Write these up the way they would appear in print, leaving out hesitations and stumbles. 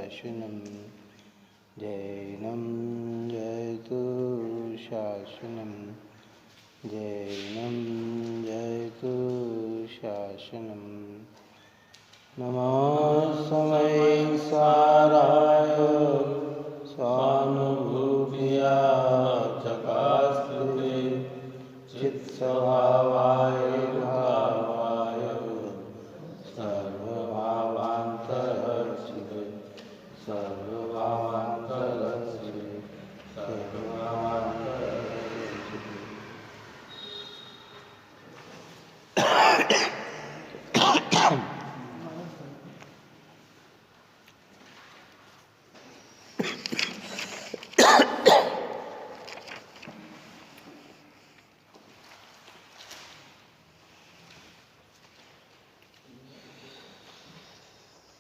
शासनं जैनं जयतु शासनं जैनं जयतु शासनं। नमस्मै साराय स्वानुभूतिया चकास्ते चित्स्वभावाय भावाय सर्वभावान्तरचिते सर्वभावान्तरचिते सर्वभावान्तरचिते।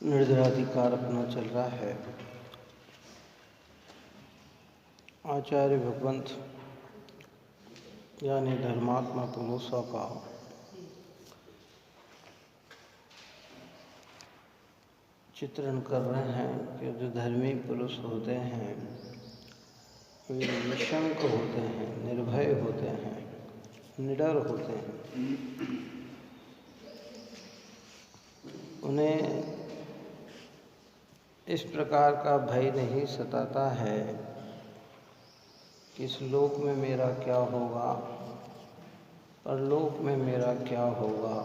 निर्धराधिकार अपना चल रहा है। आचार्य भगवंत यानी धर्मात्मा पुरुषों का चित्रण कर रहे हैं कि जो धर्मी पुरुष होते हैं वे निशंक होते हैं, निर्भय होते हैं, निडर होते हैं। उन्हें इस प्रकार का भय नहीं सताता है कि इस लोक में मेरा क्या होगा, परलोक में मेरा क्या होगा।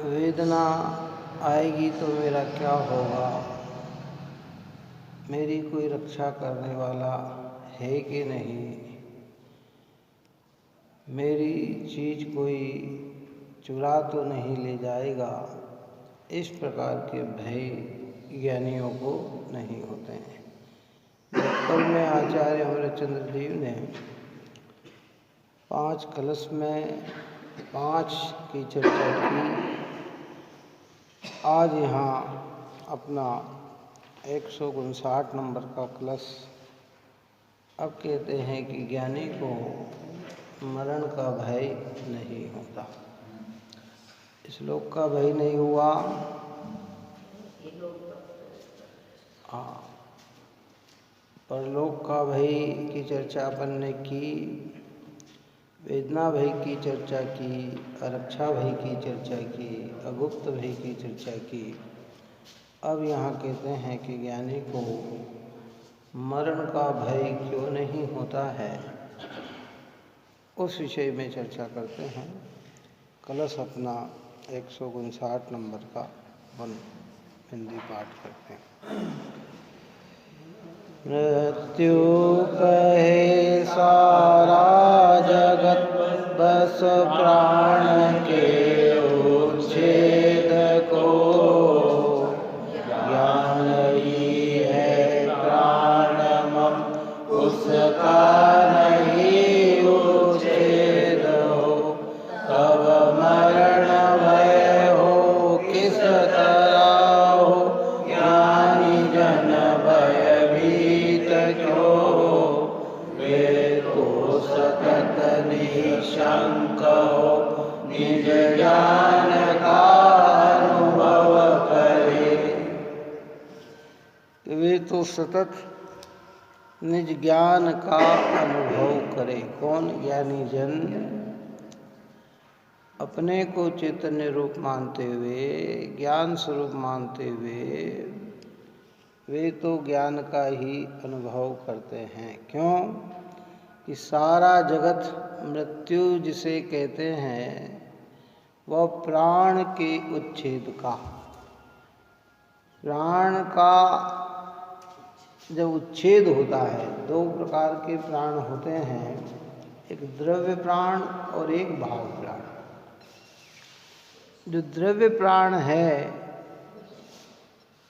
वेदना आएगी तो मेरा क्या होगा, मेरी कोई रक्षा करने वाला है कि नहीं, मेरी चीज़ कोई चुरा तो नहीं ले जाएगा। इस प्रकार के भय ज्ञानियों को नहीं होते हैं। कल में आचार्य अमरचंद्र देव ने 5 कलश में 5 की चर्चा की। आज यहाँ अपना 159 नंबर का कलश। अब कहते हैं कि ज्ञानी को मरण का भय नहीं होता। इस लोक का भय नहीं हुआ। हाँ, परलोक का भय की चर्चा अपन ने की, वेदना भय की चर्चा की, अरक्षा भय की चर्चा की, अगुप्त भय की चर्चा की। अब यहाँ कहते हैं कि ज्ञानी को मरण का भय क्यों नहीं होता है, उस विषय में चर्चा करते हैं। कलश अपना 159 नंबर का हिंदी पाठ करते हैं। मृत्यु कहे सारा जगत बस प्राण के उच्छेद को, ज्ञान ही है प्राणमम उसका नहीं उच्छेद हो। तब मरण भय हो किस तरह हो, ज्ञानी जन भयभीत क्यों। वे तो सतत निशंक हो, निज ज्ञान का अनुभव करे। वे तो सतत निज ज्ञान का अनुभव करे। कौन? ज्ञानी जन अपने को चैतन्य रूप मानते हुए, ज्ञान स्वरूप मानते हुए वे तो ज्ञान का ही अनुभव करते हैं। क्यों? कि सारा जगत मृत्यु जिसे कहते हैं वह प्राण के उच्छेद का, प्राण का जब उच्छेद होता है, 2 प्रकार के प्राण होते हैं, एक द्रव्य प्राण और एक भाव प्राण। जो द्रव्य प्राण है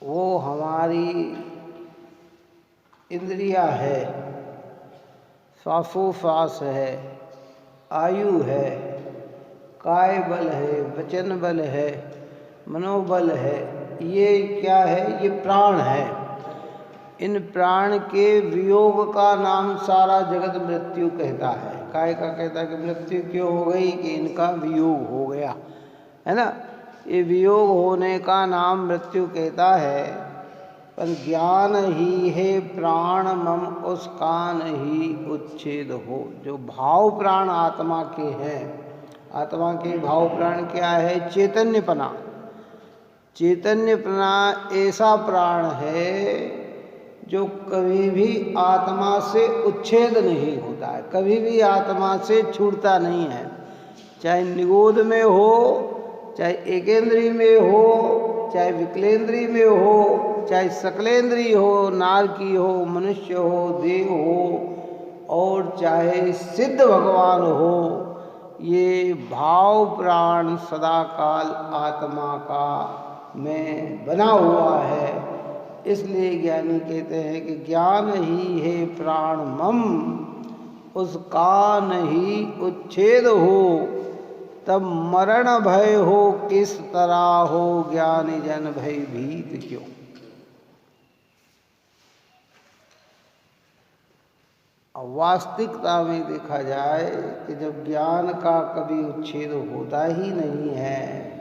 वो हमारी इंद्रिया है, श्वासोश्वास है, आयु है, काय बल है, वचन बल है, मनोबल है। ये क्या है? ये प्राण है। इन प्राण के वियोग का नाम सारा जगत मृत्यु कहता है। काय का कहता है कि मृत्यु क्यों हो गई? कि इनका वियोग हो गया, है ना। ये वियोग होने का नाम मृत्यु कहता है, पर ज्ञान ही है प्राण मम उसका नहीं उच्छेद हो। जो भाव प्राण आत्मा के हैं, आत्मा के भाव प्राण क्या है? चैतन्यपना। चैतन्यपना ऐसा प्राण है जो कभी भी आत्मा से उच्छेद नहीं होता है, कभी भी आत्मा से छूटता नहीं है। चाहे निगोद में हो, चाहे एकेंद्री में हो, चाहे विकलेंद्री में हो, चाहे सकलेंद्री हो, नारकी हो, मनुष्य हो, देव हो, और चाहे सिद्ध भगवान हो, ये भाव प्राण सदा काल आत्मा का में बना हुआ है। इसलिए ज्ञानी कहते हैं कि ज्ञान ही है प्राण मम उसका नहीं उच्छेद हो। तब मरण भय हो किस तरह हो, ज्ञानी जन भयभीत क्यों। वास्तविकता में देखा जाए कि जब ज्ञान का कभी उच्छेद होता ही नहीं है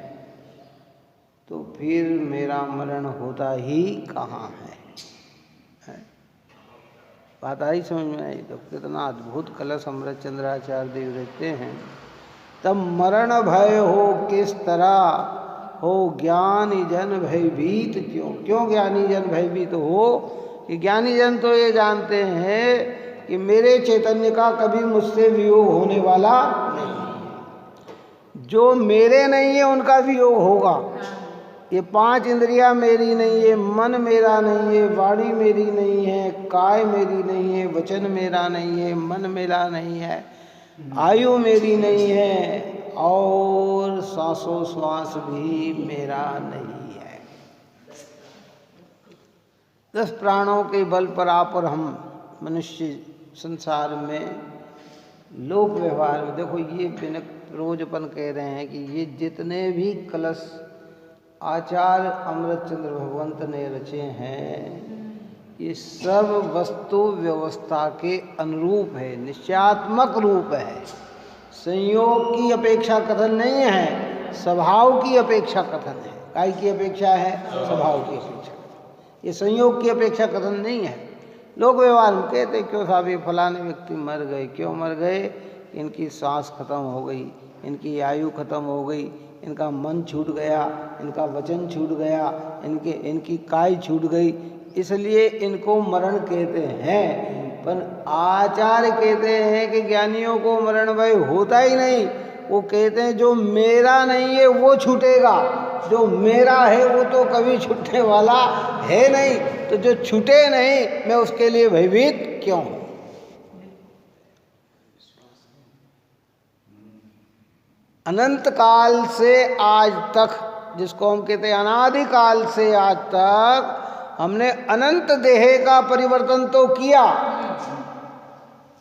तो फिर मेरा मरण होता ही कहाँ है? बात आई समझ में आई? तो कितना अद्भुत कलश अमृत चंद्राचार्य देव रहते हैं। तब मरण भय हो किस तरह हो, ज्ञानी जन भयभीत क्यों। क्यों ज्ञानी जन भयभीत हो? कि ज्ञानी जन तो ये जानते हैं कि मेरे चैतन्य का कभी मुझसे वियोग होने वाला नहीं। जो मेरे नहीं है उनका वियोग होगा। ये पांच इंद्रियां मेरी नहीं है, मन मेरा नहीं है, वाणी मेरी नहीं है, काय मेरी नहीं है, वचन मेरा नहीं है, मन मेरा नहीं है, आयु मेरी नहीं है, और सांसों श्वास भी मेरा नहीं है। 10 प्राणों के बल पर आप और हम मनुष्य संसार में लोक व्यवहार में देखो, ये बिनक रोजपन कह रहे हैं कि ये जितने भी कलश आचार्य अमृतचंद्र भगवंत ने रचे हैं, ये सब वस्तु व्यवस्था के अनुरूप है, निश्चयात्मक रूप है। संयोग की अपेक्षा कथन नहीं है, स्वभाव की अपेक्षा कथन है। काय की अपेक्षा है? स्वभाव की अपेक्षा। ये संयोग की अपेक्षा कथन नहीं है। लोग व्यवहार में कहते क्यों साहब ये फलाने व्यक्ति मर गए। क्यों मर गए? इनकी सांस खत्म हो गई, इनकी आयु खत्म हो गई, इनका मन छूट गया, इनका वचन छूट गया, इनकी काय छूट गई, इसलिए इनको मरण कहते हैं। पर आचार्य कहते हैं कि ज्ञानियों को मरण भय होता ही नहीं। वो कहते हैं जो मेरा नहीं है वो छूटेगा, जो मेरा है वो तो कभी छूटने वाला है नहीं। तो जो छूटे नहीं मैं उसके लिए भयभीत क्यों हूं? अनंत काल से आज तक, जिसको हम कहते हैं अनादि काल से आज तक, हमने अनंत देह का परिवर्तन तो किया,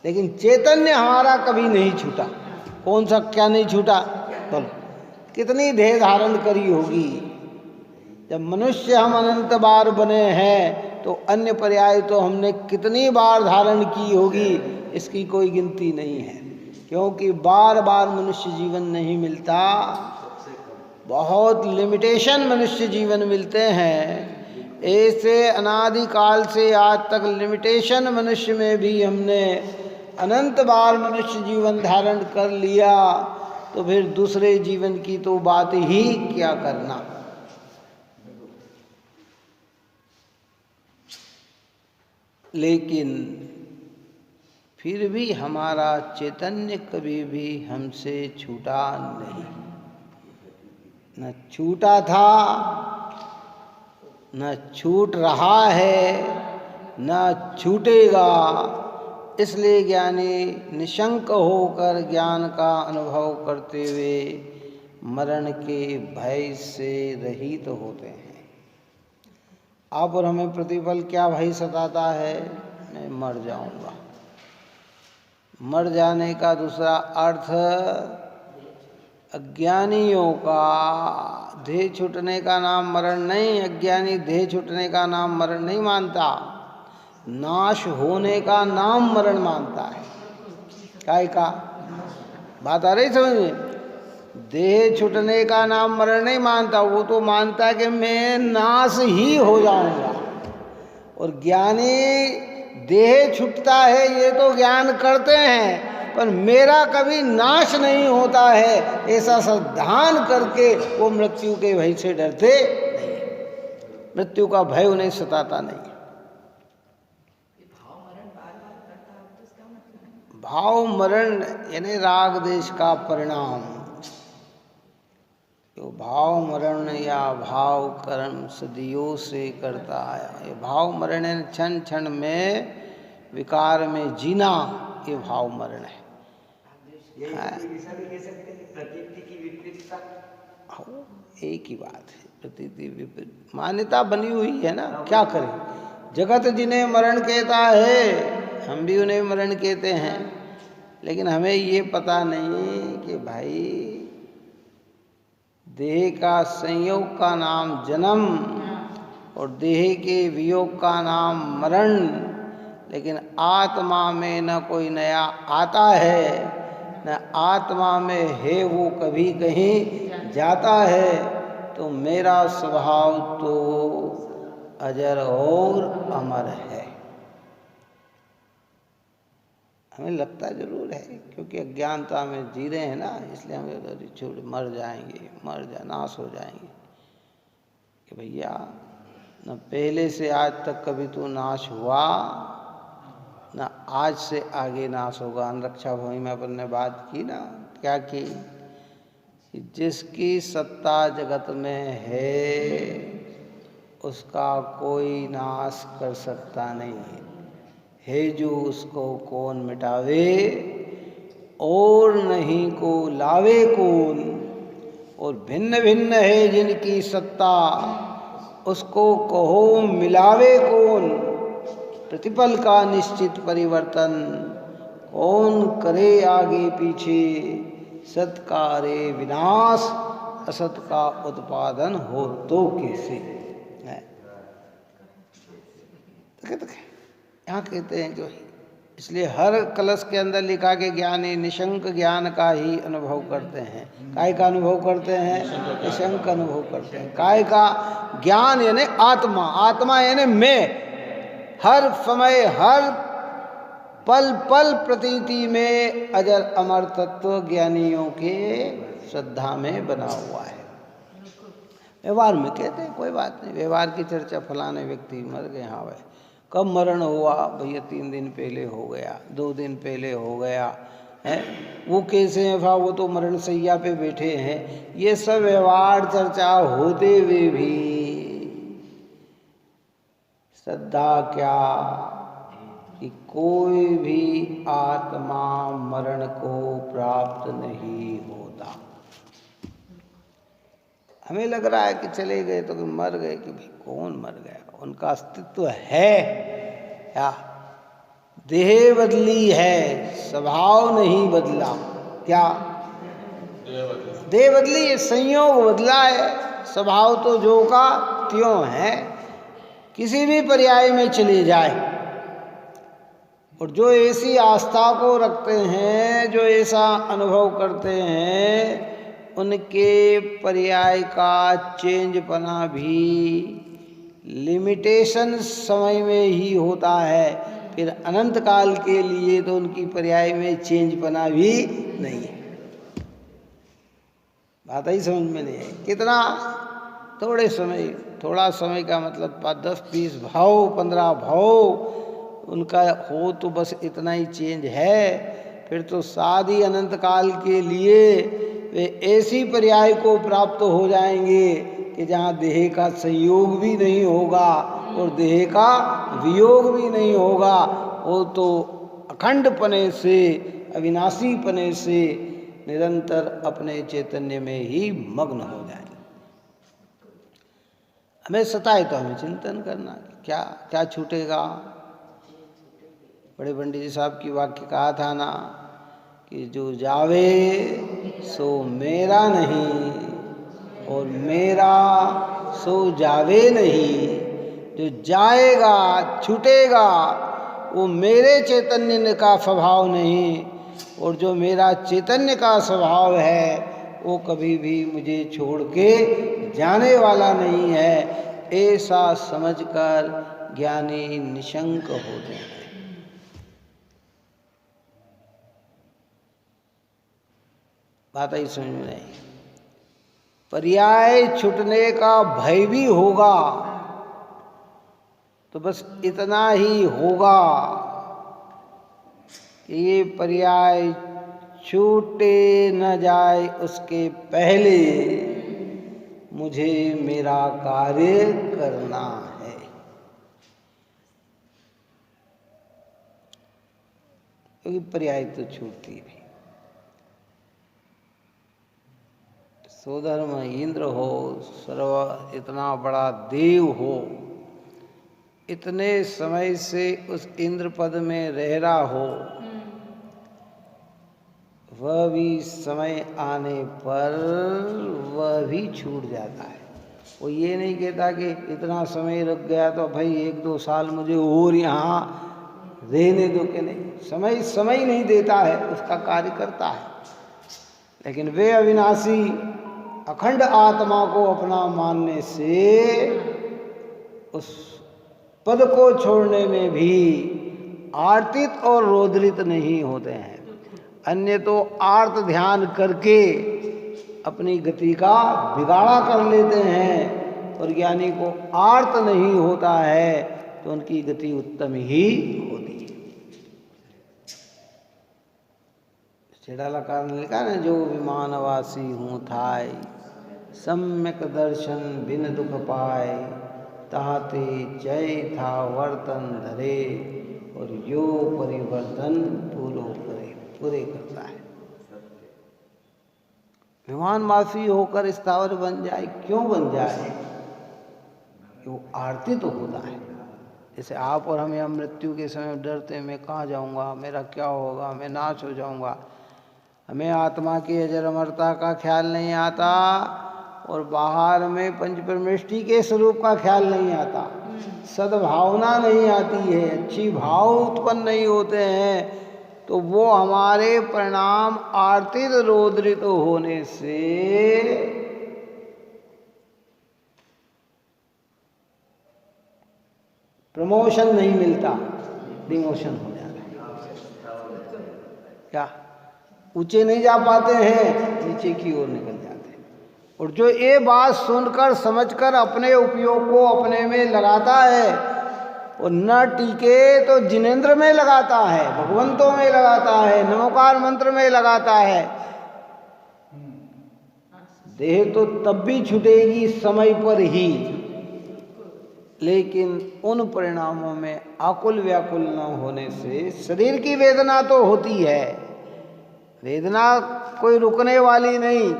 लेकिन चैतन्य हमारा कभी नहीं छूटा। कौन सा क्या नहीं छूटा? बोलो, कितनी देह धारण करी होगी। जब मनुष्य हम अनंत बार बने हैं तो अन्य पर्याय तो हमने कितनी बार धारण की होगी, इसकी कोई गिनती नहीं है। क्योंकि बार बार मनुष्य जीवन नहीं मिलता, बहुत लिमिटेशन मनुष्य जीवन मिलते हैं। ऐसे अनादि काल से आज तक लिमिटेशन मनुष्य में भी हमने अनंत बार मनुष्य जीवन धारण कर लिया, तो फिर दूसरे जीवन की तो बात ही क्या करना। लेकिन फिर भी हमारा चैतन्य कभी भी हमसे छूटा नहीं, न छूटा था, न छूट रहा है, न छूटेगा। इसलिए ज्ञानी निशंक होकर ज्ञान का अनुभव करते हुए मरण के भय से रहित होते हैं। आप और हमें प्रतिपल क्या भय सताता है? मैं मर जाऊंगा। मर जाने का दूसरा अर्थ अज्ञानियों का देह छूटने का नाम मरण नहीं। अज्ञानी देह छूटने का नाम मरण नहीं मानता, नाश होने का नाम मरण मानता है। काय का बात आ रही समझ में? देह छूटने का नाम मरण नहीं मानता, वो तो मानता है कि मैं नाश ही हो जाऊंगा। और ज्ञानी देह छूटता है ये तो ज्ञान करते हैं, पर मेरा कभी नाश नहीं होता है ऐसा सिद्धांत करके वो मृत्यु के भय से डरते नहीं, मृत्यु का भय उन्हें सताता नहीं। भाव मरण यानी राग देश का परिणाम। तो भाव मरण या भाव कर्म सदियों से करता आया। ये भाव मरण है क्षण क्षण में विकार में जीना, ये भाव मरण है। एक ही बात है, प्रतीति विपरीत मान्यता बनी हुई है ना, क्या करें। जगत जिन्हें मरण कहता है हम भी उन्हें मरण कहते हैं, लेकिन हमें ये पता नहीं कि भाई देह का संयोग का नाम जन्म और देह के वियोग का नाम मरण, लेकिन आत्मा में न कोई नया आता है न आत्मा में है वो कभी कहीं जाता है। तो मेरा स्वभाव तो अजर और अमर है। हमें लगता जरूर है क्योंकि अज्ञानता में जी रहे हैं ना, इसलिए हमें छोड़ मर जाएंगे, नाश हो जाएंगे। कि भैया न पहले से आज तक कभी तो नाश हुआ, न आज से आगे नाश होगा। रक्षा भूमि में अपन ने बात की ना, क्या की, जिसकी सत्ता जगत में है उसका कोई नाश कर सकता नहीं है जो उसको कौन मिटावे और नहीं को लावे कौन। और भिन्न भिन्न है जिनकी सत्ता उसको कहो मिलावे कौन। प्रतिपल का निश्चित परिवर्तन कौन करे आगे पीछे। सत का रे विनाश असत का उत्पादन हो तो कैसे। यहाँ कहते हैं जो, इसलिए हर कलश के अंदर लिखा के ज्ञानी निशंक ज्ञान का ही अनुभव करते हैं। काय का अनुभव करते हैं? निशंक अनुभव करते हैं। काय का ज्ञान यानी आत्मा, आत्मा यानी मैं। हर समय हर पल पल प्रतीति में अजर अमर तत्व ज्ञानियों के श्रद्धा में बना हुआ है। व्यवहार में कहते हैं कोई बात नहीं, व्यवहार की चर्चा, फलाने व्यक्ति मर गए, हाँ भाई कब मरण हुआ भैया, 3 दिन पहले हो गया, 2 दिन पहले हो गया है। वो कैसे हैं, वो तो मरण सैया पे बैठे हैं। ये सब व्यवहार चर्चा होते हुए भी श्रद्धा क्या कि कोई भी आत्मा मरण को प्राप्त नहीं होता। हमें लग रहा है कि चले गए तो कि मर गए, कि भाई कौन मर गया, उनका अस्तित्व है क्या। देह बदली है, स्वभाव नहीं बदला। क्या देह बदली है, संयोग बदला है, स्वभाव तो जो का त्यों है। किसी भी पर्याय में चले जाए, और जो ऐसी आस्था को रखते हैं, जो ऐसा अनुभव करते हैं, उनके पर्याय का चेंज पना भी लिमिटेशन समय में ही होता है। फिर अनंत काल के लिए तो उनकी पर्याय में चेंज पना भी नहीं है। बात ही समझ में नहीं है। कितना थोड़े समय, थोड़ा समय का मतलब 10-20 भाव, 15 भाव उनका हो तो बस इतना ही चेंज है। फिर तो सादी अनंत काल के लिए वे ऐसी पर्याय को प्राप्त हो जाएंगे कि जहाँ देह का संयोग भी नहीं होगा और देह का वियोग भी नहीं होगा। वो तो अखंड पने से, अविनाशी पने से निरंतर अपने चैतन्य में ही मग्न हो जाएंगे। हमें सताए तो हमें चिंतन करना, क्या क्या छूटेगा। बड़े पंडित जी साहब की वाक्य कहा था ना कि जो जावे सो मेरा नहीं और मेरा सो जावे नहीं। जो जाएगा छूटेगा वो मेरे चैतन्य का स्वभाव नहीं, और जो मेरा चैतन्य का स्वभाव है वो कभी भी मुझे छोड़ के जाने वाला नहीं है, ऐसा समझकर ज्ञानी निशंक होते हैं। बात ही समझ में नहीं। पर्याय छूटने का भय भी होगा तो बस इतना ही होगा कि ये पर्याय छूटे न जाए, उसके पहले मुझे मेरा कार्य करना है। क्योंकि पर्याय तो छूटती भी। सोधर्म इंद्र हो, सर्व इतना बड़ा देव हो, इतने समय से उस इंद्र पद में रह रहा हो, वह भी समय आने पर वह भी छूट जाता है। वो ये नहीं कहता कि इतना समय रुक गया तो भाई 1-2 साल मुझे और यहाँ रहने दो, कि नहीं, समय नहीं देता है, उसका कार्य करता है। लेकिन वे अविनाशी अखंड आत्मा को अपना मानने से उस पद को छोड़ने में भी आर्तित और रोदरित नहीं होते हैं। अन्य तो आर्त ध्यान करके अपनी गति का बिगाड़ा कर लेते हैं, और ज्ञानी को आर्त नहीं होता है तो उनकी गति उत्तम ही होती है। छेड़ालाकार ने लिखा ना, जो विमानवासी हूँ थाय, सम्यक दर्शन बिन दुख पाए, ताते जय था वर्तन धरे, और यो परिवर्तन पूरे करता है। विमानवासी होकर स्थावर बन जाए, क्यों बन जाए? वो आरती तो होता है। जैसे आप और हम यहाँ मृत्यु के समय डरते हैं, मैं कहाँ जाऊँगा, मेरा क्या होगा, मैं नाश हो जाऊँगा। हमें आत्मा की अजर अमरता का ख्याल नहीं आता, और बाहर में पंच परमेष्टि के स्वरूप का ख्याल नहीं आता, सद्भावना नहीं आती है, अच्छी भाव उत्पन्न नहीं होते हैं, तो वो हमारे परिणाम आर्तित रोदरित होने से प्रमोशन नहीं मिलता, डिमोशन हो जाता है। क्या ऊंचे नहीं जा पाते हैं, नीचे की ओर निकल जाते हैं। और जो ये बात सुनकर समझकर अपने उपयोग को अपने में लगाता है, और न टीके तो जिनेंद्र में लगाता है, भगवंतों में लगाता है, नमोकार मंत्र में लगाता है, देह तो तब भी छूटेगी समय पर ही, लेकिन उन परिणामों में आकुल व्याकुल न होने से शरीर की वेदना तो होती है, वेदना कोई रुकने वाली नहीं,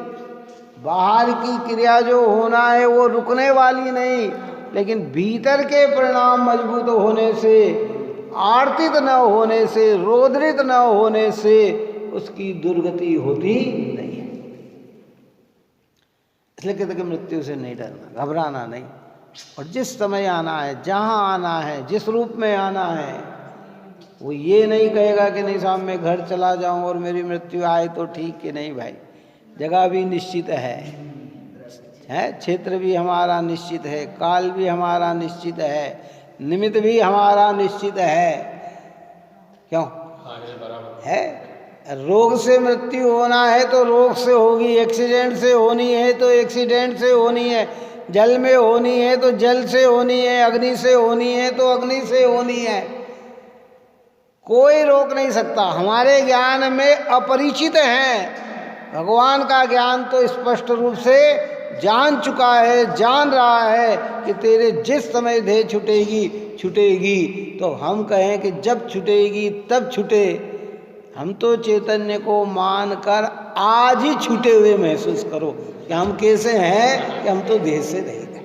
बाहर की क्रिया जो होना है वो रुकने वाली नहीं, लेकिन भीतर के परिणाम मजबूत होने से, आर्तित न होने से, रोदरित न होने से उसकी दुर्गति होती नहीं है। इसलिए कहते कि मृत्यु से नहीं डरना, घबराना नहीं, और जिस समय आना है, जहाँ आना है, जिस रूप में आना है, वो ये नहीं कहेगा कि नहीं साहब मैं घर चला जाऊं और मेरी मृत्यु आए तो ठीक, कि नहीं भाई, जगह भी निश्चित है, क्षेत्र भी हमारा निश्चित है, काल भी हमारा निश्चित है, निमित्त भी हमारा निश्चित है। क्यों है? रोग से मृत्यु होना है तो रोग से होगी, एक्सीडेंट से होनी है तो एक्सीडेंट से होनी है, जल में होनी है तो जल से होनी है, अग्नि से होनी है तो अग्नि से होनी है, कोई रोक नहीं सकता। हमारे ज्ञान में अपरिचित हैं, भगवान का ज्ञान तो स्पष्ट रूप से जान चुका है, जान रहा है कि तेरे जिस समय देह छूटेगी, तो हम कहें कि जब छूटेगी तब छूटे, हम तो चैतन्य को मानकर आज ही छूटे हुए महसूस करो कि हम कैसे हैं, कि हम तो देह से रहित हैं।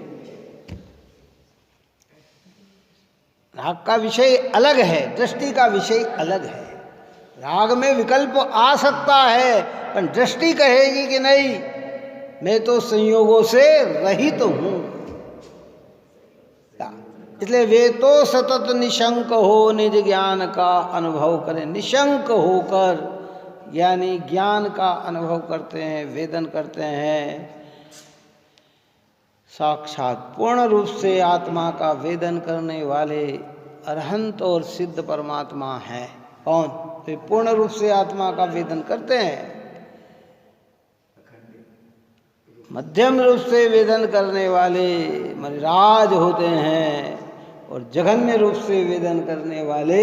राग का विषय अलग है, दृष्टि का विषय अलग है। राग में विकल्प आ सकता है, पर दृष्टि कहेगी कि नहीं, मैं तो संयोगों से रहित हूं। इसलिए वे तो सतत निशंक हो, निज ज्ञान का अनुभव करें। निशंक होकर यानी ज्ञान का अनुभव करते हैं, वेदन करते हैं, साक्षात पूर्ण रूप से आत्मा का वेदन करने वाले अरहंत और सिद्ध परमात्मा है। कौन? तो पूर्ण रूप से आत्मा का वेदन करते हैं। मध्यम रूप से वेदन करने वाले मणिराज होते हैं और जघन्य रूप से वेदन करने वाले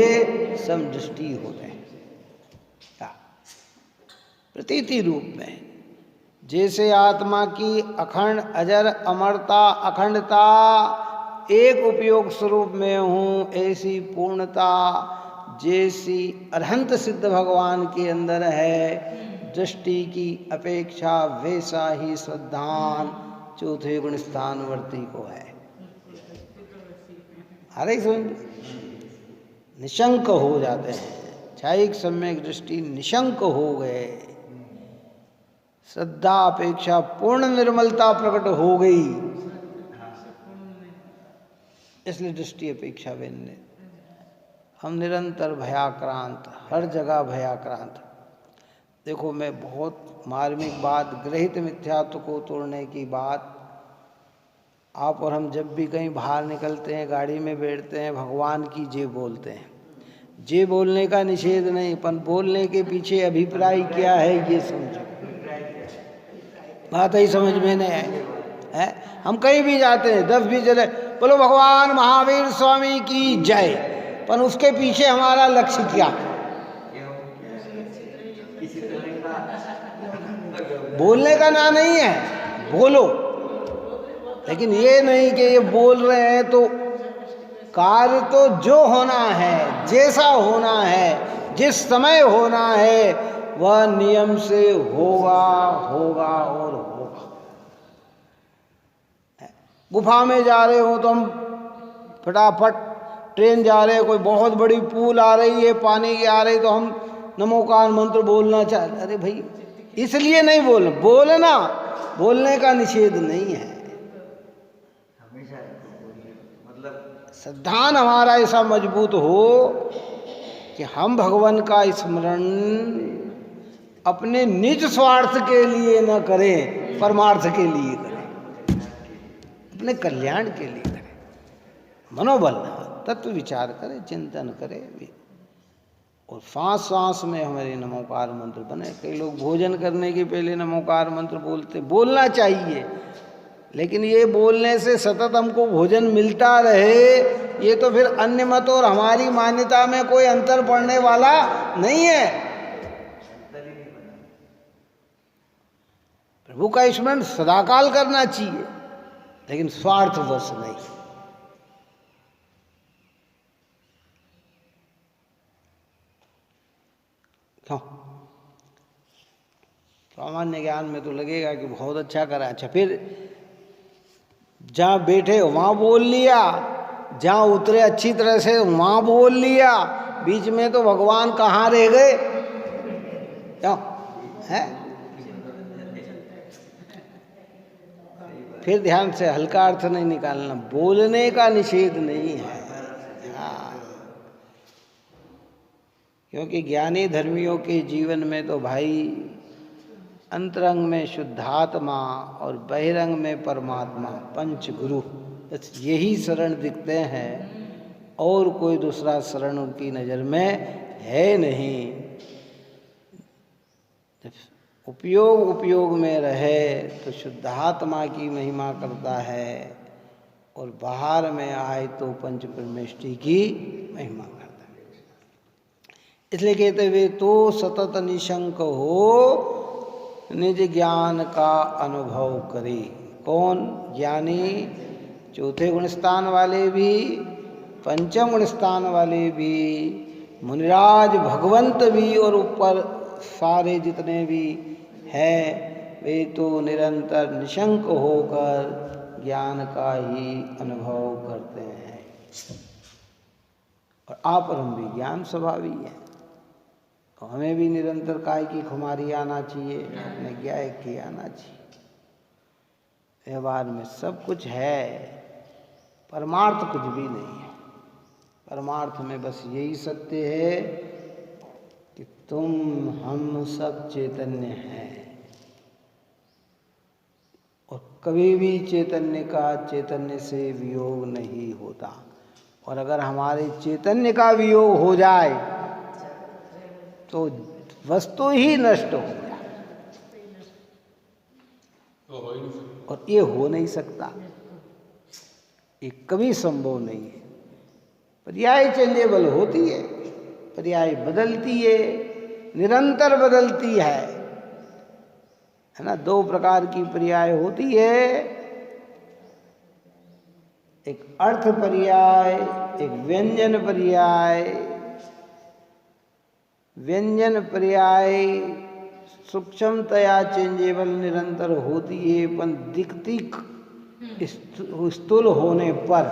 समदृष्टि होते हैं। प्रतीति रूप में जैसे आत्मा की अखंड अजर अमरता अखंडता एक उपयोग स्वरूप में हूँ, ऐसी पूर्णता जैसी अरहंत सिद्ध भगवान के अंदर है, दृष्टि की अपेक्षा वैसा ही श्रद्धान चौथे गुण स्थानवर्ती को है। अरे सुन, निशंक हो जाते हैं, छाइक सम्यक दृष्टि निशंक हो गए, श्रद्धा अपेक्षा पूर्ण निर्मलता प्रकट हो गई, इसलिए दृष्टि अपेक्षा भिन्न। हम निरंतर भयाक्रांत, हर जगह भयाक्रांत। देखो, मैं बहुत मार्मिक बात, गृहित मिथ्यात्व को तोड़ने की बात, आप और हम जब भी कहीं बाहर निकलते हैं, गाड़ी में बैठते हैं, भगवान की जय बोलते हैं। जय बोलने का निषेध नहीं, पर बोलने के पीछे अभिप्राय क्या है ये समझो। बात ही समझ में नहीं आई है। हम कहीं भी जाते हैं, 10 भी चले, बोलो भगवान महावीर स्वामी की जय, पर उसके पीछे हमारा लक्ष्य क्या? बोलने का ना नहीं है, बोलो, लेकिन ये नहीं कि ये बोल रहे हैं तो कार्य तो जो होना है, जैसा होना है, जिस समय होना है, वह नियम से होगा, होगा और होगा। गुफा में जा रहे हो तो हम फटाफट, ट्रेन जा रहे, कोई बहुत बड़ी पूल आ रही है, पानी की आ रही, तो हम नमोकार मंत्र बोलना चाहते। अरे भाई, इसलिए नहीं बोलना, बोलने का निषेध नहीं है। मतलब सिद्धांत हमारा ऐसा मजबूत हो कि हम भगवान का स्मरण अपने निज स्वार्थ के लिए न करें, परमार्थ के लिए करें, अपने कल्याण के लिए करें। मनोबल, तत्व विचार करें, चिंतन करें, और सांस सांस में हमारे नमोकार मंत्र बने। कई लोग भोजन करने के पहले नमोकार मंत्र बोलते, बोलना चाहिए, लेकिन ये बोलने से सतत हमको भोजन मिलता रहे, ये तो फिर अन्य मत और हमारी मान्यता में कोई अंतर पड़ने वाला नहीं है। प्रभु का स्मरण सदाकाल करना चाहिए, लेकिन स्वार्थवश नहीं। क्यों? सामान्य ज्ञान में तो लगेगा कि बहुत अच्छा करा। अच्छा, फिर जहाँ बैठे वहाँ बोल लिया, जहाँ उतरे अच्छी तरह से वहाँ बोल लिया, बीच में तो भगवान कहाँ रह गए? क्यों है? फिर ध्यान से, हल्का अर्थ नहीं निकालना, बोलने का निषेध नहीं है। हाँ, क्योंकि ज्ञानी धर्मियों के जीवन में तो भाई अंतरंग में शुद्धात्मा और बहिरंग में परमात्मा, पंच गुरु, यही शरण दिखते हैं, और कोई दूसरा शरण उनकी नज़र में है नहीं। उपयोग में रहे तो शुद्धात्मा की महिमा करता है, और बाहर में आए तो पंच परमेष्टि की महिमा करता है। इसलिए कहते हुए तो सतत निशंक हो, निज ज्ञान का अनुभव करे। कौन? ज्ञानी, चौथे गुण स्थान वाले भी, पंचम गुण स्थान वाले भी, मुनिराज भगवंत भी, और ऊपर सारे जितने भी हैं, वे तो निरंतर निशंक होकर ज्ञान का ही अनुभव करते हैं। और आप और हम भी ज्ञान स्वभावी हैं, तो हमें भी निरंतर काय की खुमारी आना चाहिए, अपने ज्ञान की आना चाहिए। व्यवहार में सब कुछ है, परमार्थ कुछ भी नहीं है। परमार्थ में बस यही सत्य है कि तुम हम सब चैतन्य हैं और कभी भी चैतन्य का चैतन्य से वियोग नहीं होता। और अगर हमारे चैतन्य का वियोग हो जाए तो वस्तु ही नष्ट हो जाए, और ये हो नहीं सकता, ये कभी संभव नहीं है। पर्याय चेंजेबल होती है, पर्याय बदलती है, निरंतर बदलती है ना। दो प्रकार की पर्याय होती है, एक अर्थ पर्याय, एक व्यंजन पर्याय। व्यंजन पर्याय सूक्ष्मतया चेंजेबल निरंतर होती है, पर दिखती स्थूल होने पर।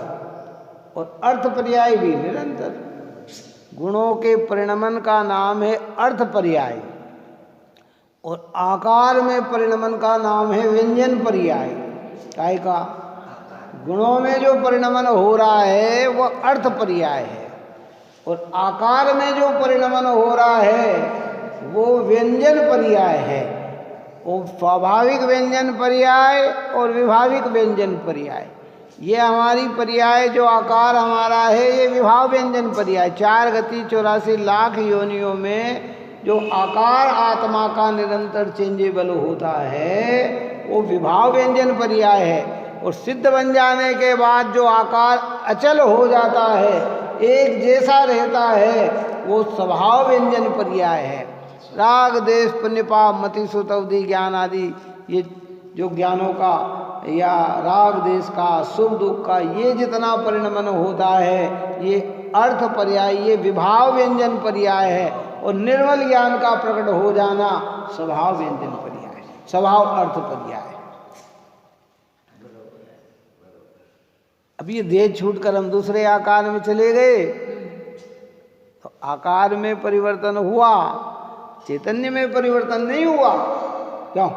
और अर्थ पर्याय भी निरंतर। गुणों के परिणमन का नाम है अर्थ पर्याय, और आकार में परिणमन का नाम है व्यंजन पर्याय। काय का? गुणों में जो परिणमन हो रहा है वह अर्थ पर्याय है, और आकार में जो परिणमन हो रहा है वो व्यंजन पर्याय है। वो स्वाभाविक व्यंजन पर्याय और विभाविक व्यंजन पर्याय। ये हमारी पर्याय जो आकार हमारा है ये विभाव व्यंजन पर्याय। 4 गति 84 लाख योनियों में जो आकार आत्मा का निरंतर चेंजेबल होता है वो विभाव व्यंजन पर्याय है। और सिद्ध बन जाने के बाद जो आकार अचल हो जाता है, एक जैसा रहता है, वो स्वभाव व्यंजन पर्याय है। राग देश पुण्य पाप मति सुत अवधि ज्ञान आदि, ये जो ज्ञानों का या राग देश का सुख दुख का ये जितना परिणमन होता है ये अर्थ पर्याय, ये विभाव व्यंजन पर्याय है। और निर्मल ज्ञान का प्रकट हो जाना स्वभाव व्यंजन पर्याय, स्वभाव अर्थ पर्याय। अब ये देह छूटकर हम दूसरे आकार में चले गए तो आकार में परिवर्तन हुआ, चैतन्य में परिवर्तन नहीं हुआ। क्यों?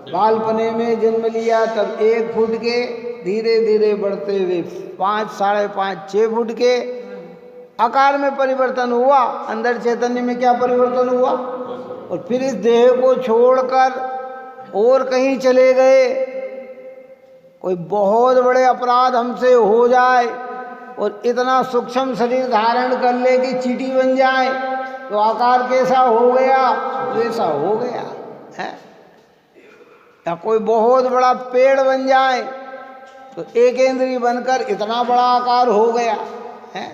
बालपने में जन्म लिया तब 1 फुट के, धीरे धीरे बढ़ते हुए 5, 5.5, 6 फुट के आकार में परिवर्तन हुआ। अंदर चैतन्य में क्या परिवर्तन हुआ? और फिर इस देह को छोड़कर और कहीं चले गए। कोई बहुत बड़े अपराध हमसे हो जाए और इतना सूक्ष्म शरीर धारण कर ले कि चींटी बन जाए तो आकार कैसा हो गया? वैसा हो गया है। या कोई बहुत बड़ा पेड़ बन जाए तो एकेंद्री बनकर इतना बड़ा आकार हो गया है।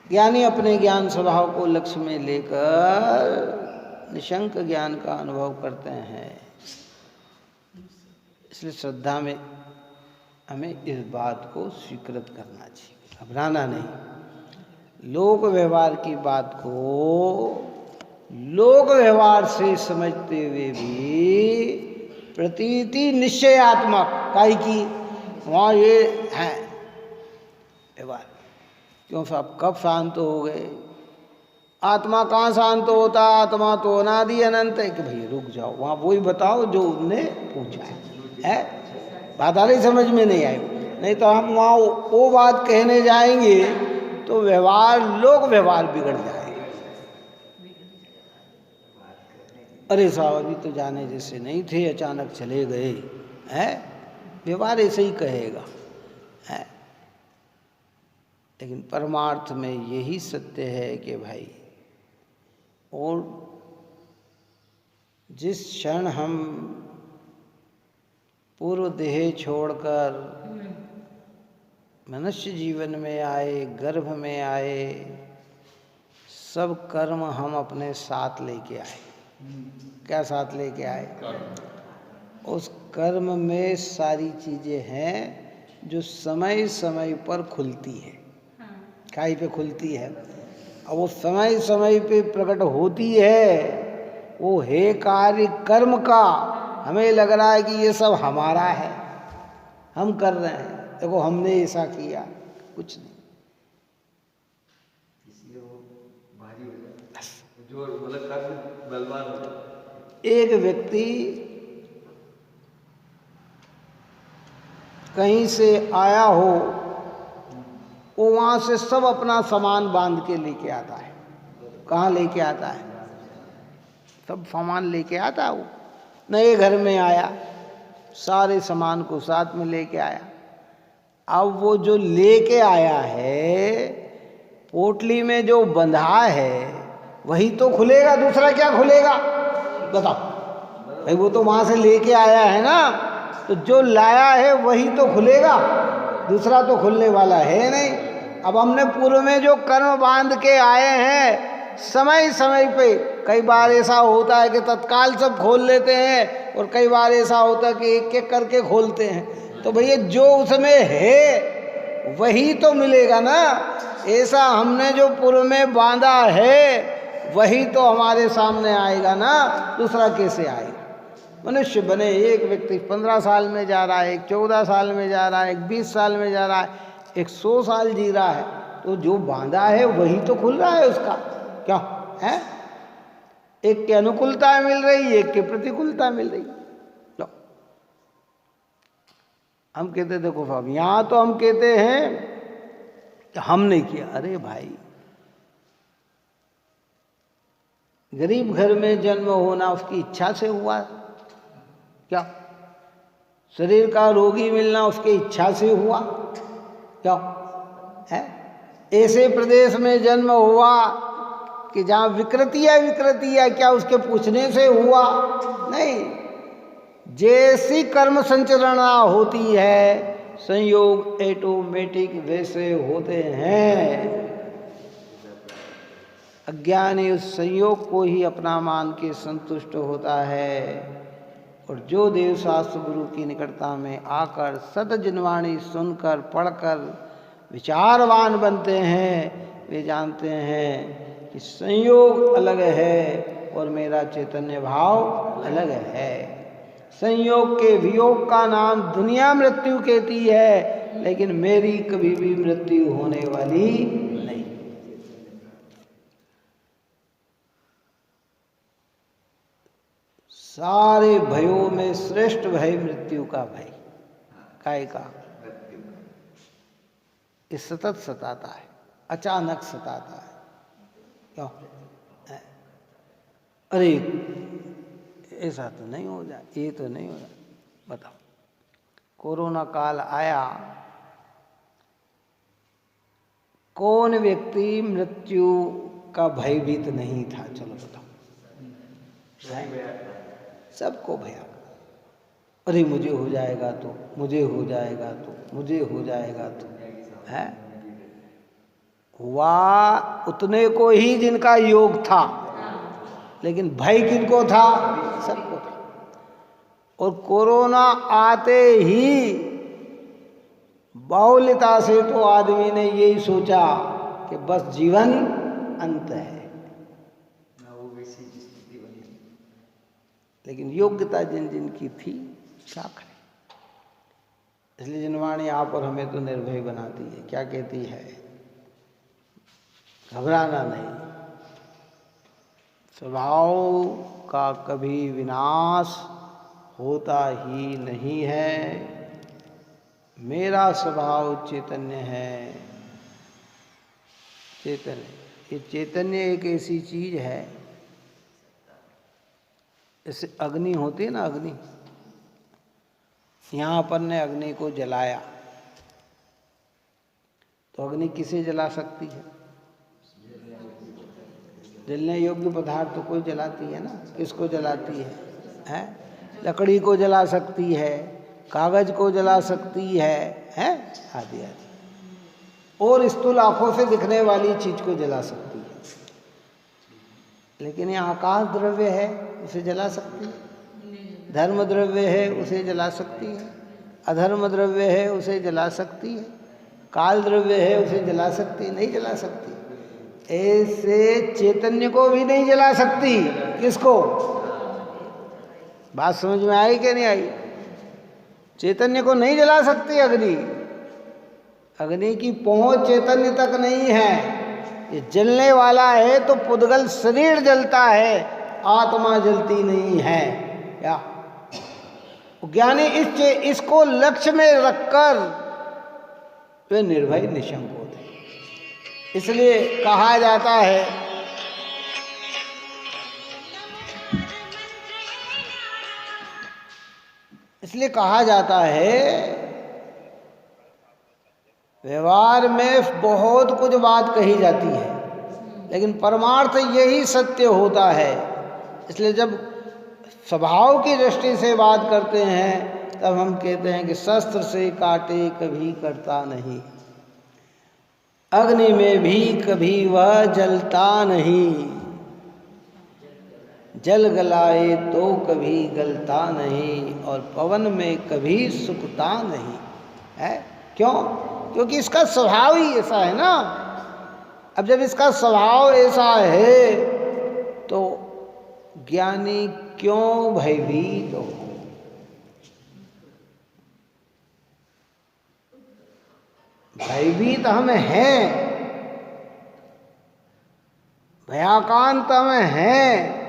ज्ञानी अपने ज्ञान स्वभाव को लक्ष्य में लेकर निशंक ज्ञान का अनुभव करते हैं। इसलिए श्रद्धा में हमें इस बात को स्वीकृत करना चाहिए, घबराना नहीं। लोक व्यवहार की बात को लोक व्यवहार से समझते हुए भी प्रतीति निश्चयात्मक काई की वहाँ ये है व्यवहार। क्यों साहब कब शांत हो गए? आत्मा कहाँ शांत होता? आत्मा तो अनादि अनंत है। कि भाई रुक जाओ, वहाँ वही बताओ जो उनने पूछा है। बात आ रही? समझ में नहीं आई? नहीं तो हम वहाँ वो बात कहने जाएंगे तो व्यवहार लोक व्यवहार बिगड़ जाएगा। अरे साहब अभी तो जाने जैसे नहीं थे, अचानक चले गए हैं, व्यवहार ऐसे ही कहेगा है। लेकिन परमार्थ में यही सत्य है कि भाई, और जिस क्षण हम पूर्व देह छोड़कर मनुष्य जीवन में आए, गर्भ में आए, सब कर्म हम अपने साथ लेके आए। क्या साथ लेके आए? उस कर्म में सारी चीजें हैं जो समय समय पर खुलती है। काई पे खुलती है? और वो समय समय पे प्रकट होती है। वो है कार्य कर्म का। हमें लग रहा है कि ये सब हमारा है, हम कर रहे हैं, देखो हमने ऐसा किया, कुछ नहीं। इसलिए वो भारी हो जाता है, जो मतलब कर्म बलवान हो जाता है। एक व्यक्ति कहीं से आया हो वो वहाँ से सब अपना सामान बांध के लेके आता है। कहाँ लेके आता है? सब सामान लेके आता है। वो नए घर में आया, सारे सामान को साथ में लेके आया। अब वो जो लेके आया है, पोटली में जो बंधा है वही तो खुलेगा, दूसरा क्या खुलेगा? बताओ भाई, वो तो वहाँ से लेके आया है ना, तो जो लाया है वही तो खुलेगा, दूसरा तो खुलने वाला है नहीं। अब हमने पूर्व में जो कर्म बांध के आए हैं, समय समय पे कई बार ऐसा होता है कि तत्काल सब खोल लेते हैं, और कई बार ऐसा होता है कि एक एक करके खोलते हैं। तो भैया जो उसमें है वही तो मिलेगा ना। ऐसा हमने जो पूर्व में बांधा है वही तो हमारे सामने आएगा ना, दूसरा कैसे आएगा? मनुष्य बने, एक व्यक्ति 15 साल में जा रहा है, एक 14 साल में जा रहा है, एक 20 साल में जा रहा है, एक 100 साल जी रहा है, तो जो बांधा है वही तो खुल रहा है उसका। क्या है? एक की अनुकूलता मिल रही, एक की प्रतिकूलता मिल रही। लो, हम कहते देखो साहब, यहां तो हम कहते हैं कि हमने किया। अरे भाई, गरीब घर में जन्म होना उसकी इच्छा से हुआ क्या? शरीर का रोगी मिलना उसकी इच्छा से हुआ क्या है? ऐसे प्रदेश में जन्म हुआ कि जहाँ विकृतियाँ क्या उसके पूछने से हुआ? नहीं। जैसी कर्म संचरणा होती है, संयोग ऑटोमेटिक वैसे होते हैं। अज्ञानी उस संयोग को ही अपना मान के संतुष्ट होता है, और जो देव शास्त्र गुरु की निकटता में आकर सतजनवाणी सुनकर पढ़कर विचारवान बनते हैं, वे जानते हैं कि संयोग अलग है और मेरा चैतन्य भाव अलग है। संयोग के वियोग का नाम दुनिया मृत्यु कहती है, लेकिन मेरी कभी भी मृत्यु होने वाली नहीं। सारे भयों में श्रेष्ठ भय मृत्यु का भय। काय का? ये सतत सताता है, अचानक सताता है। क्यों? अरे ऐसा तो नहीं हो जाए, ये तो नहीं हो जाए। बताओ, कोरोना काल आया, कौन व्यक्ति मृत्यु का भयभीत नहीं था? चलो बताओ। सबको भया, अरे मुझे हो जाएगा तो, मुझे हो जाएगा तो, मुझे हो जाएगा तो है। हुआ उतने को ही जिनका योग था, लेकिन भय किनको था? सबको था। और कोरोना आते ही बाहुल्यता से तो आदमी ने यही सोचा कि बस जीवन अंत है, लेकिन योग्यता जिन जिन की थी क्या करें। इसलिए जनवाणी आप और हमें तो निर्भय बनाती है। क्या कहती है? घबराना नहीं, स्वभाव का कभी विनाश होता ही नहीं है। मेरा स्वभाव चैतन्य है। चैतन्य, ये चैतन्य एक ऐसी चीज है, जैसे अग्नि होती है ना, अग्नि। यहाँ अपन ने अग्नि को जलाया, तो अग्नि किसे जला सकती है? जलने योग्य पदार्थ तो कोई जलाती है ना। किसको जलाती है? हैं? लकड़ी को जला सकती है, कागज को जला सकती है, हैं? आदि आदि। और स्थूल आंखों से दिखने वाली चीज को जला सकती है। लेकिन ये आकाश द्रव्य है, उसे जला सकती है। धर्म द्रव्य है, उसे जला सकती है। अधर्म द्रव्य है, उसे जला सकती है। काल द्रव्य है, उसे जला सकती है? नहीं जला सकती। ऐसे चैतन्य को भी नहीं जला सकती। किसको? बात समझ में आई कि नहीं आई? चैतन्य को नहीं जला सकती अग्नि। अग्नि की पहुंच चैतन्य तक नहीं है। ये जलने वाला है तो पुद्गल शरीर जलता है, आत्मा जलती नहीं है। क्या? ज्ञानी इसको लक्ष्य में रखकर वे निर्भय निशंक होते हैं। इसलिए कहा जाता है व्यवहार में बहुत कुछ बात कही जाती है, लेकिन परमार्थ यही सत्य होता है। इसलिए जब स्वभाव की दृष्टि से बात करते हैं तब हम कहते हैं कि शस्त्र से काटे कभी करता नहीं, अग्नि में भी कभी वह जलता नहीं, जल गलाए तो कभी गलता नहीं, और पवन में कभी सुखता नहीं है। क्यों? क्योंकि इसका स्वभाव ही ऐसा है ना। अब जब इसका स्वभाव ऐसा है तो ज्ञानी क्यों भयभीत हो? भयभीत हम हैं, भयाकांत हम हैं,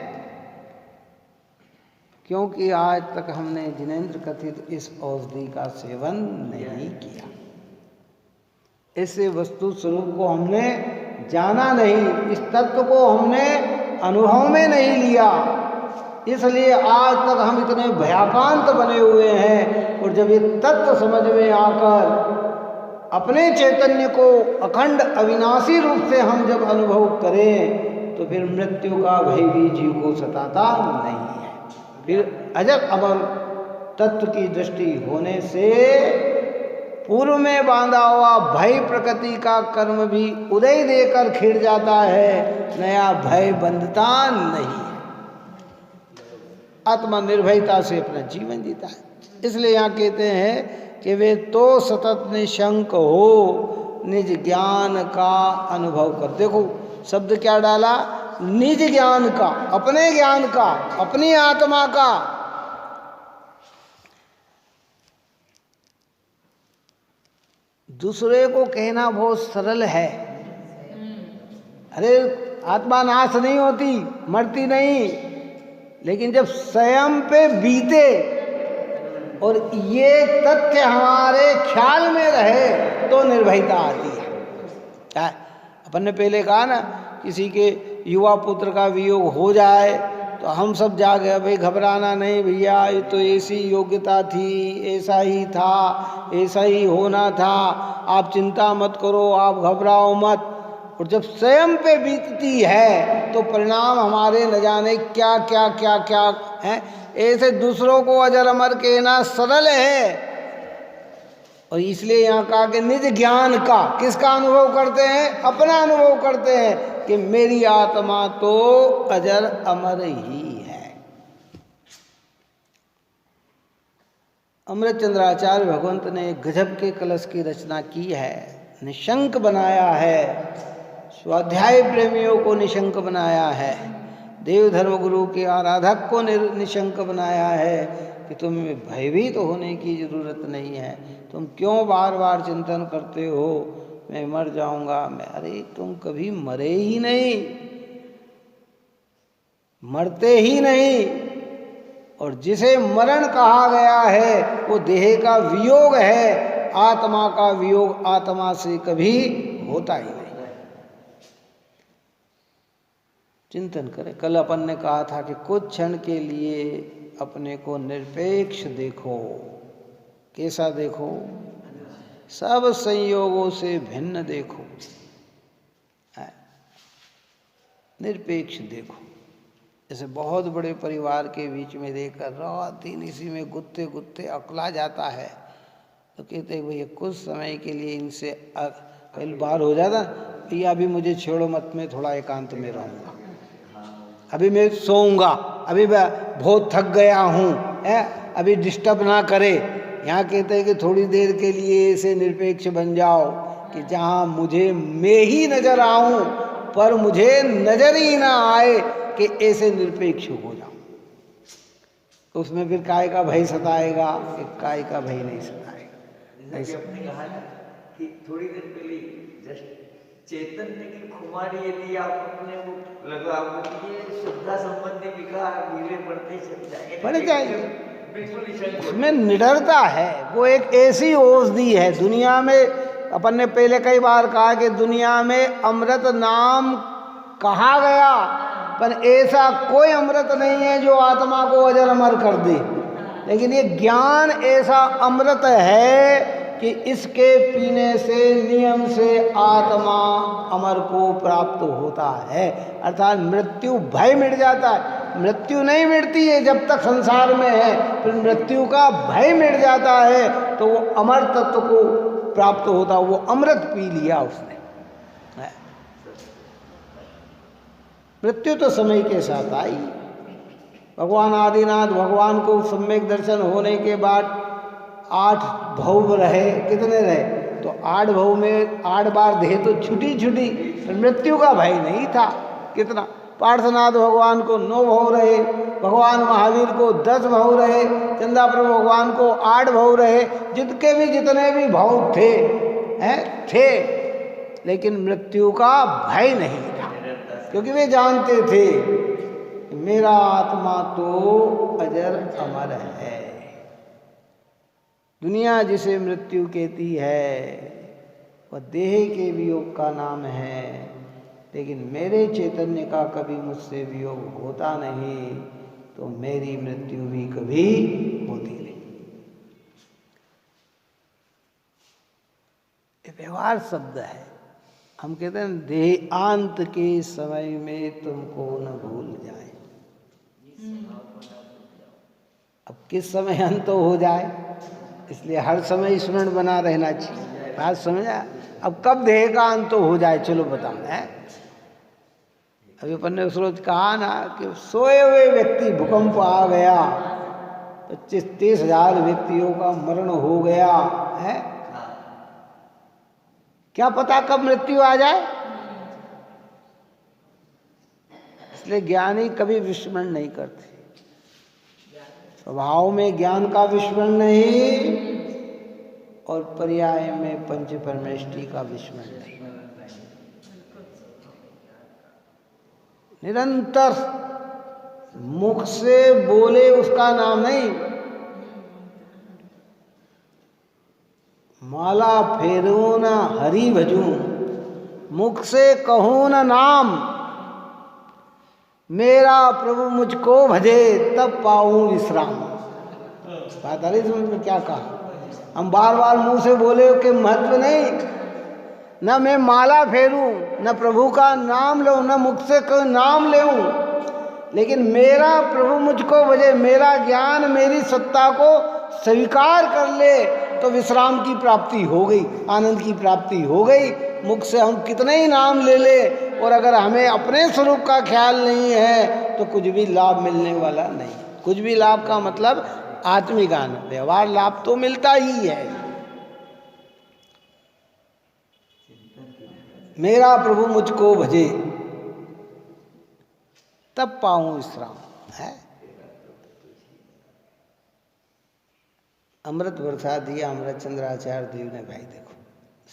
क्योंकि आज तक हमने जिनेंद्र कथित इस औषधि का सेवन नहीं किया, ऐसे वस्तु स्वरूप को हमने जाना नहीं, इस तत्व को हमने अनुभव में नहीं लिया, इसलिए आज तक हम इतने भयाकांत बने हुए हैं। और जब ये तत्व समझ में आकर अपने चैतन्य को अखंड अविनाशी रूप से हम जब अनुभव करें तो फिर मृत्यु का भय भी जीव को सताता नहीं है। फिर अजर अमर तत्व की दृष्टि होने से पूर्व में बांधा हुआ भय प्रकृति का कर्म भी उदय देकर खिड़ जाता है, नया भय बंधता नहीं है, आत्मनिर्भयता से अपना जीवन जीता है। इसलिए यहाँ कहते हैं कि वे तो सतत निशंक हो, निज ज्ञान का अनुभव कर। देखो शब्द क्या डाला, निज ज्ञान का, अपने ज्ञान का, अपनी आत्मा का। दूसरे को कहना बहुत सरल है, अरे आत्मा नाश नहीं होती, मरती नहीं, लेकिन जब स्वयं पे बीते और ये तथ्य हमारे ख्याल में रहे तो निर्भयता आती है। अपन ने पहले कहा ना, किसी के युवा पुत्र का वियोग हो जाए तो हम सब जागे, भाई घबराना नहीं भैया, ये तो ऐसी योग्यता थी, ऐसा ही था, ऐसा ही होना था, आप चिंता मत करो, आप घबराओ मत। और जब स्वयं पे बीतती है तो परिणाम हमारे न जाने क्या क्या क्या क्या हैं। ऐसे दूसरों को अजर अमर कहना सरल है, और इसलिए यहाँ कहा कि निज ज्ञान का, किसका अनुभव करते हैं? अपना अनुभव करते हैं कि मेरी आत्मा तो अजर अमर ही है। अमृतचंद्राचार्य भगवंत ने गजब के कलश की रचना की है, निशंक बनाया है, स्वाध्याय प्रेमियों को निशंक बनाया है, देव धर्म गुरु के आराधक को निशंक बनाया है कि तुम्हें भयभीत होने की जरूरत नहीं है। तुम क्यों बार बार चिंतन करते हो मैं मर जाऊंगा मैं? अरे तुम कभी मरे ही नहीं, मरते ही नहीं। और जिसे मरण कहा गया है वो देह का वियोग है, आत्मा का वियोग आत्मा से कभी होता ही नहीं। चिंतन करें। कल अपन ने कहा था कि कुछ क्षण के लिए अपने को निरपेक्ष देखो। कैसा देखो? सब संयोगों से भिन्न देखो, निरपेक्ष देखो। जैसे बहुत बड़े परिवार के बीच में देखकर रात दिन इसी में गुत्ते गुत्ते अकला जाता है तो कहते हैं भैया कुछ समय के लिए इनसे कल बाहर हो जाता, भैया अभी मुझे छेड़ो मत, मैं थोड़ा एकांत में रहूँगा, अभी मैं सोऊंगा, अभी मैं बहुत थक गया हूँ, अभी डिस्टर्ब ना करे। यहाँ कहते हैं कि थोड़ी देर के लिए ऐसे निरपेक्ष बन जाओ कि जहाँ मुझे मैं ही नजर आऊँ पर मुझे नजर ही ना आए, कि ऐसे निरपेक्ष हो जाओ। तो उसमें फिर काय का भय सताएगा, कि काय का भय नहीं सताएगा। ऐसे कहा कि थोड़ी देर पहले जस्ट चैतन्य की खुमारी यदि आप अपने वो लगा ये श्रद्धा संबंधी विकार धीरे बढ़ते चल जाएंगे, बढ़ जाएंगे। उसमें निडरता है, वो एक ऐसी औषधि है दुनिया में। अपन ने पहले कई बार कहा कि दुनिया में अमृत नाम कहा गया, पर ऐसा कोई अमृत नहीं है जो आत्मा को अजर अमर कर दे। लेकिन ये ज्ञान ऐसा अमृत है कि इसके पीने से नियम से आत्मा अमर को प्राप्त होता है, अर्थात मृत्यु भय मिट जाता है। मृत्यु नहीं मिटती है जब तक संसार में है, फिर मृत्यु का भय मिट जाता है तो वो अमर तत्व को प्राप्त होता, वो अमृत पी लिया उसने। मृत्यु तो समय के साथ आई। भगवान आदिनाथ भगवान को सम्यक दर्शन होने के बाद 8 भव रहे। कितने रहे? तो 8 भव में 8 बार देह तो छुटी, फिर मृत्यु का भय नहीं था। कितना? पार्श्वनाथ भगवान को 9 भव रहे, भगवान महावीर को 10 भव रहे, चंद्राप्रभु भगवान को 8 भव रहे। जितने भी भव थे, लेकिन मृत्यु का भय नहीं था, क्योंकि वे जानते थे कि मेरा आत्मा तो अजर अमर है। दुनिया जिसे मृत्यु कहती है वह देह के वियोग का नाम है, लेकिन मेरे चैतन्य का कभी मुझसे वियोग होता नहीं, तो मेरी मृत्यु भी कभी होती नहीं। ये व्यवहार शब्द है। हम कहते हैं देहांत के समय में तुमको न भूल जाए। अब किस समय अंत हो जाए, इसलिए हर समय स्मरण बना रहना चाहिए। बात समझा? अब कब देह का अंत हो जाए, चलो बताओ। अभी अपन ने उस रोज कहा ना कि सोए हुए व्यक्ति भूकंप आ गया, 25-30 हजार व्यक्तियों का मरण हो गया है। क्या पता कब मृत्यु आ जाए। इसलिए ज्ञानी कभी विस्मरण नहीं करते। स्वभाव में ज्ञान का विस्मरण नहीं, और पर्याय में पंच परमेष्टि का विस्मरण नहीं। निरंतर मुख से बोले उसका नाम नहीं, माला फेरू न हरि भजूं, मुख से कहूं न नाम, मेरा प्रभु मुझको भजे तब पाऊं विश्राम। बात आ रही समझ में? क्या कहा? हम बार बार मुंह से बोले कि महत्व नहीं, न मैं माला फेरूं, न प्रभु का नाम लूं, न मुख से कोई नाम लेऊं, लेकिन मेरा प्रभु मुझको भजे, मेरा ज्ञान मेरी सत्ता को स्वीकार कर ले, तो विश्राम की प्राप्ति हो गई, आनंद की प्राप्ति हो गई। मुख से हम कितने ही नाम ले ले, और अगर हमें अपने स्वरूप का ख्याल नहीं है तो कुछ भी लाभ मिलने वाला नहीं। कुछ भी लाभ का मतलब आत्मिक आनंद, व्यवहार लाभ तो मिलता ही है। मेरा प्रभु मुझको भजे तब पाऊं विश्राम है। अमृत बरसा दिया अमृतचंद्र आचार्य देव ने। भाई देखो,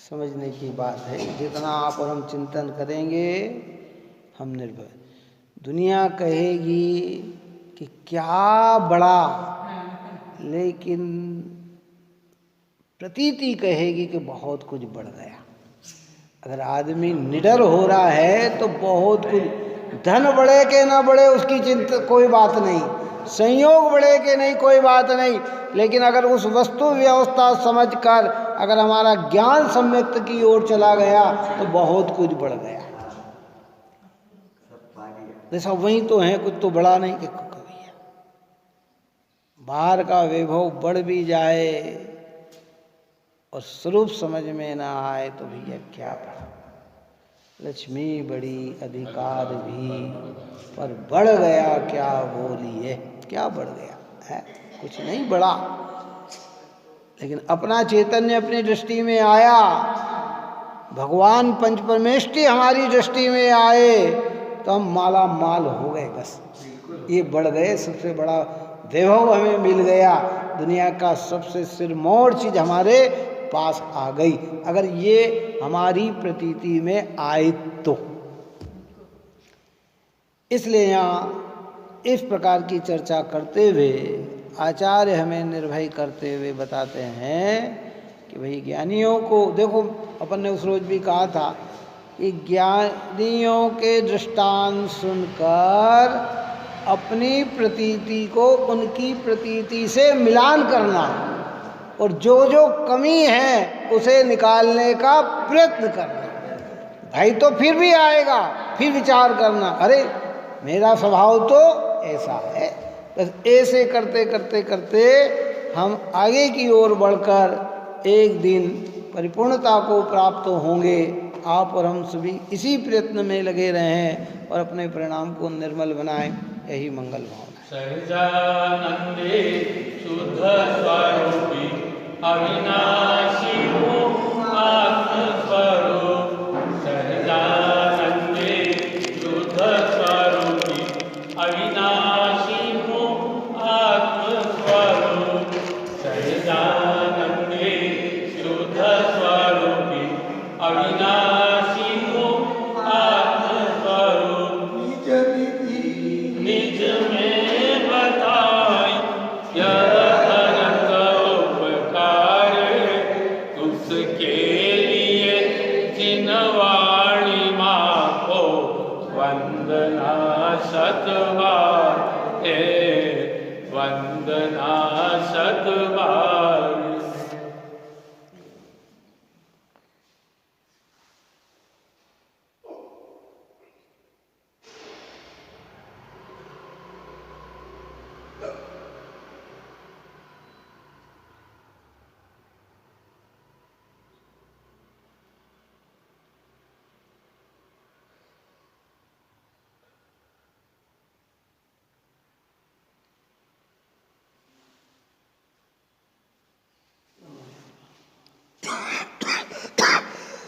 समझने की बात है। जितना आप और हम चिंतन करेंगे, हम निर्भय। दुनिया कहेगी कि क्या बड़ा, लेकिन प्रतीति कहेगी कि बहुत कुछ बढ़ गया। अगर आदमी निडर हो रहा है तो बहुत कुछ, धन बढ़े के ना बढ़े उसकी चिंता कोई बात नहीं, संयोग बढ़े के नहीं कोई बात नहीं, लेकिन अगर उस वस्तु व्यवस्था समझकर अगर हमारा ज्ञान सम्यक की ओर चला गया तो बहुत कुछ बढ़ गया। जैसा वही तो है, कुछ तो बड़ा नहीं कि कभी है। बाहर का वैभव बढ़ भी जाए और स्वरूप समझ में ना आए तो भैया क्या बढ़ा। लक्ष्मी बड़ी अधिकार भी, पर बढ़ गया क्या बोलिए, क्या बढ़ गया है? कुछ नहीं बढ़ा। लेकिन अपना चैतन्य अपनी दृष्टि में आया, भगवान पंच परमेष्टि हमारी दृष्टि में आए तो हम माला माल हो गए। बस ये बढ़ गए। सबसे बड़ा वैभव हमें मिल गया, दुनिया का सबसे सिरमौर चीज हमारे पास आ गई। अगर ये हमारी प्रतीति में आए तो। इसलिए यहाँ इस प्रकार की चर्चा करते हुए आचार्य हमें निर्भय करते हुए बताते हैं कि भाई ज्ञानियों को देखो, अपन ने उस रोज भी कहा था कि ज्ञानियों के दृष्टांत सुनकर अपनी प्रतीति को उनकी प्रतीति से मिलान करना और जो जो कमी है उसे निकालने का प्रयत्न करना। भाई तो फिर भी आएगा, फिर विचार करना, अरे मेरा स्वभाव तो ऐसा है। बस ऐसे करते करते करते हम आगे की ओर बढ़कर एक दिन परिपूर्णता को प्राप्त होंगे। आप और हम सभी इसी प्रयत्न में लगे रहें और अपने परिणाम को निर्मल बनाएं, यही मंगल भावना है। सहजानंदे शुद्ध स्वरूपी अविनाशी हो आत्मस्वरूप। सहजानंदे शुद्ध स्वरूपी अविनाशी हो आत्मस्वरूप। सहजानंदे शुद्ध स्वरूपी अविनाशी हो आत्मस्वरूप। निज में बताई यह अनंत उपकार, उसके लिए जिन वाणी माँ को वंदना शतबार, वंदना शतबार।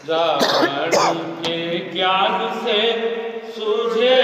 रावण के ज्ञान से सूझे